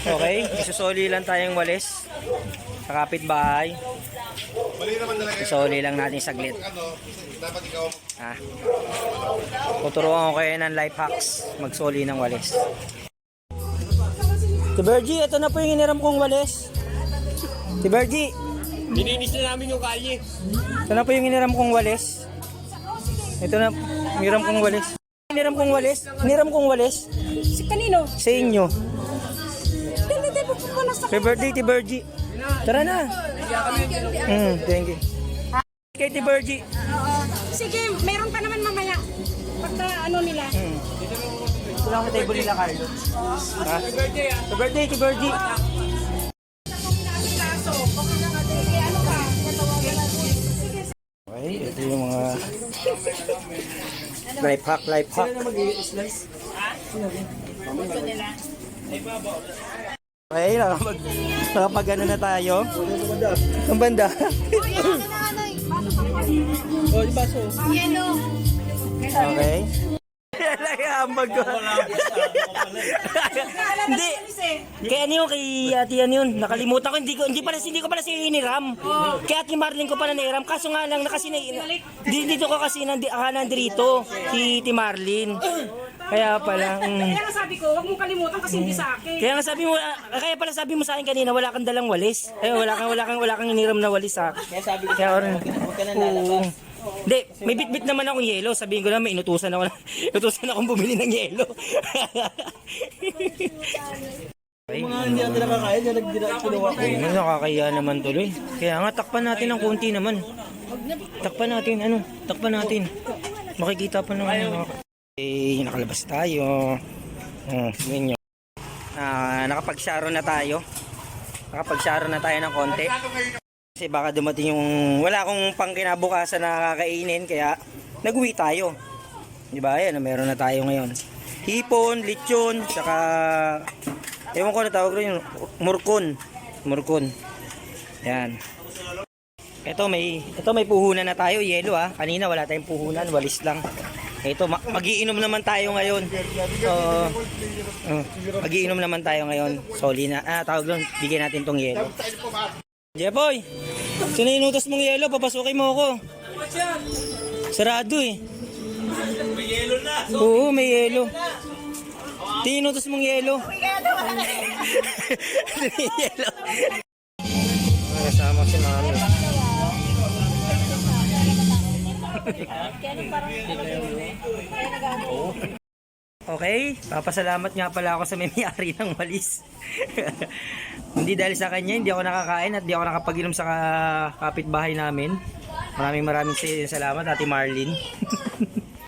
Okay, isusoli lang tayong walis sa kapitbahay. Isusoli lang natin saglit. Tuturuan ko kayo ng life hacks magsoli ng walis. Si Bergie, ito na po yung hiniram kong walis. Si Bergie, Nininis na namin yung kalye. ito na po yung hiniram kong walis. Ito na, hiniram kong walis. Hiniram kong walis? Hiniram kong walis? Si kanino? Sa inyo. Hindi po po nasa Happy birthday, Ti Bergie. Tara na. Thank you. Kay Ti Bergie. Sige, meron pa naman mamaya. Pagka ano nila. Ito lang sa table nila, Carlo. Happy birthday, Ti Bergie. Okay, ito yung mga life hack. Okay, nakapag ano na tayo. Ang banda. Okay. Hambag ko. Hindi. Kaya ano yun, kay ate yan yun. Nakalimutan ko, hindi ko pala siya hiniram. Kaya ate Marlene ko pala niram. Kaso nga lang, dito ko kasi nandito, si ate Marlene. Kaya pala. Kaya nga sabi ko, huwag mong kalimutan kasi hindi sa akin. Kaya pala sabi mo sa akin kanina, wala kang dalang walis. Wala kang hiniram na walis sa akin. Kaya huwag ka na lalabas. Hindi, may bitbit naman akong yelo. Sabihin ko na may inutusan akong bumili ng yelo. Mga hindi natin nakakain, kinuha ko. Nakakaya naman tuloy. Kaya nga, takpan natin ng konti naman. Takpan natin. Makikita pa naman. Okay, nakalabas tayo. Tingnan nyo. Nakapag-sharo na tayo. Ng konti. Kasi baka dumating yung wala akong pangkinabukasan na kakainin kaya nag-uwi tayo. Di ba? Ayan, meron na tayo ngayon. Hipon, lechon, saka ewan ko na tawag rin yung murkon. Yan. Ito may puhunan na tayo, yelo ha. Kanina wala tayong puhunan, walis lang. Ito magiinom naman tayo ngayon. Magiinom naman tayo ngayon. Soli na. Tawag doon, bigyan natin tong yelo. Jepoy, sino inutos mong yelo? Papasukin mo ako. Sarado eh. May yelo na. Oo, may yelo. Tinutos mong yelo. Yelo. Kasama si Mami. Okay, papasalamat nga pala ako sa may-ari ng walis. Hindi dahil sa kanya, hindi ako nakakain at hindi ako nakapag-inom sa kapitbahay namin. Maraming salamat, Ate Marlene.